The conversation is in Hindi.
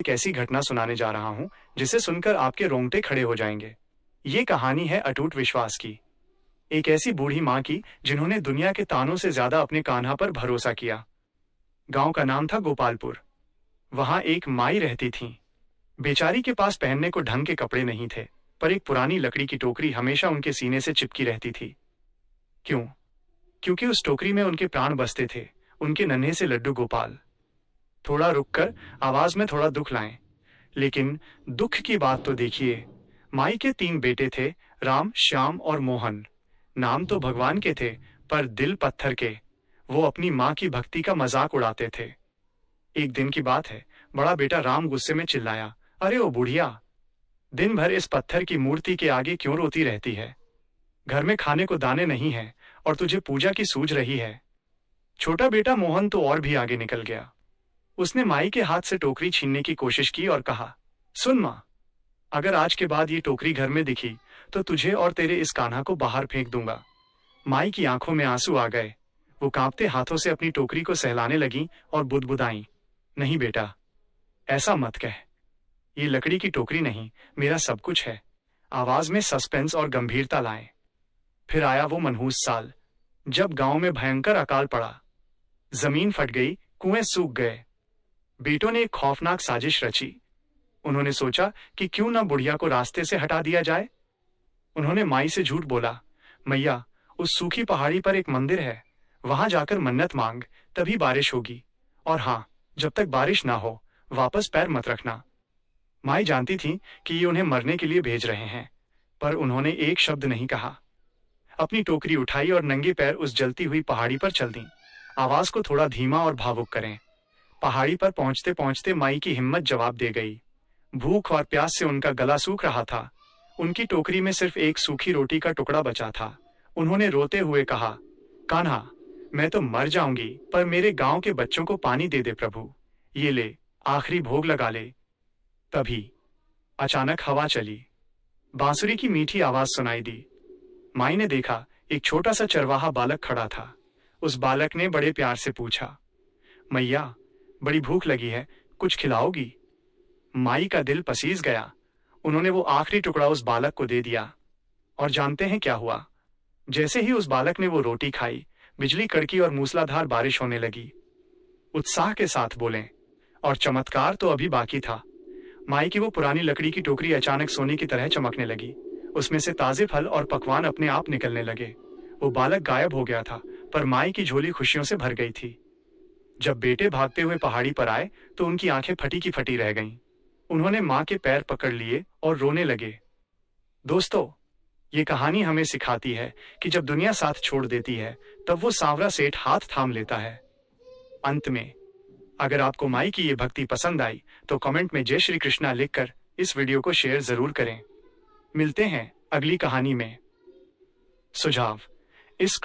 एक ऐसी घटना सुनाने जा रहा हूं जिसे सुनकर आपके रोंगटे खड़े हो जाएंगे। ये कहानी है अटूट विश्वास की। एक ऐसी बूढ़ी माँ की जिन्होंने दुनिया के तानों से ज्यादा अपने कान्हा पर भरोसा किया। गांव का नाम था गोपालपुर। वहां एक माई रहती थी। बेचारी के पास पहनने को ढंग के कपड़े नहीं थे, पर एक पुरानी लकड़ी की टोकरी हमेशा उनके सीने से चिपकी रहती थी। क्यों? क्योंकि उस टोकरी में उनके प्राण बसते थे, उनके नन्हे से लड्डू गोपाल। थोड़ा रुककर आवाज में थोड़ा दुख लाएं। लेकिन दुख की बात तो देखिए। माई के 3 बेटे थे, राम, श्याम और मोहन। नाम तो भगवान के थे, पर दिल पत्थर के। वो अपनी माँ की भक्ति का मजाक उड़ाते थे। एक दिन की बात है, बड़ा बेटा राम गुस्से में चिल्लाया, अरे ओ बुढ़िया, दिन भर इस पत्थर की मूर्ति के आगे क्यों रोती रहती है? घर में खाने को दाने नहीं है और तुझे पूजा की सूझ रही है। छोटा बेटा मोहन तो और भी आगे निकल गया। उसने माई के हाथ से टोकरी छीनने की कोशिश की और कहा, सुन माँ, अगर आज के बाद ये टोकरी घर में दिखी तो तुझे और तेरे इस कान्हा को बाहर फेंक दूंगा। माई की आंखों में आंसू आ गए। वो कांपते हाथों से अपनी टोकरी को सहलाने लगी और बुदबुदाई, नहीं बेटा, ऐसा मत कह। ये लकड़ी की टोकरी नहीं, मेरा सब कुछ है। आवाज में सस्पेंस और गंभीरता लाए। फिर आया वो मनहूस साल, जब गांव में भयंकर अकाल पड़ा। जमीन फट गई, कुएं सूख गए। बेटों ने एक खौफनाक साजिश रची। उन्होंने सोचा कि क्यों ना बुढ़िया को रास्ते से हटा दिया जाए। उन्होंने माई से झूठ बोला, मैया, उस सूखी पहाड़ी पर एक मंदिर है, वहां जाकर मन्नत मांग, तभी बारिश होगी। और हाँ, जब तक बारिश ना हो वापस पैर मत रखना। माई जानती थी कि ये उन्हें मरने के लिए भेज रहे हैं, पर उन्होंने एक शब्द नहीं कहा। अपनी टोकरी उठाई और नंगे पैर उस जलती हुई पहाड़ी पर चल दी। आवाज को थोड़ा धीमा और भावुक करें। पहाड़ी पर पहुंचते पहुंचते माई की हिम्मत जवाब दे गई। भूख और प्यास से उनका गला सूख रहा था। उनकी टोकरी में सिर्फ एक सूखी रोटी का टुकड़ा बचा था। उन्होंने रोते हुए कहा, कान्हा, मैं तो मर जाऊंगी, पर मेरे गांव के बच्चों को पानी दे दे प्रभु। ये ले, आखिरी भोग लगा ले। तभी अचानक हवा चली। बांसुरी की मीठी आवाज सुनाई दी। माई ने देखा, एक छोटा सा चरवाहा बालक खड़ा था। उस बालक ने बड़े प्यार से पूछा, मैया, बड़ी भूख लगी है, कुछ खिलाओगी? माई का दिल पसीज गया। उन्होंने वो आखिरी टुकड़ा उस बालक को दे दिया। और जानते हैं क्या हुआ? जैसे ही उस बालक ने वो रोटी खाई, बिजली कड़की और मूसलाधार बारिश होने लगी। उत्साह के साथ बोलें, और चमत्कार तो अभी बाकी था। माई की वो पुरानी लकड़ी की टोकरी अचानक सोने की तरह चमकने लगी। उसमें से ताजे फल और पकवान अपने आप निकलने लगे। वो बालक गायब हो गया था, पर माई की झोली खुशियों से भर गई थी। जब बेटे भागते हुए पहाड़ी पर आए तो उनकी आंखें फटी की फटी रह गईं। उन्होंने मां के पैर पकड़ लिए और रोने लगे। दोस्तों, ये कहानी हमें सिखाती है कि जब दुनिया साथ छोड़ देती है, तब वो सांवरा सेठ हाथ थाम लेता है। अंत में, अगर आपको माई की ये भक्ति पसंद आई तो कमेंट में जय श्री कृष्णा लिखकर इस वीडियो को शेयर जरूर करें। मिलते हैं अगली कहानी में। सुझाव: इस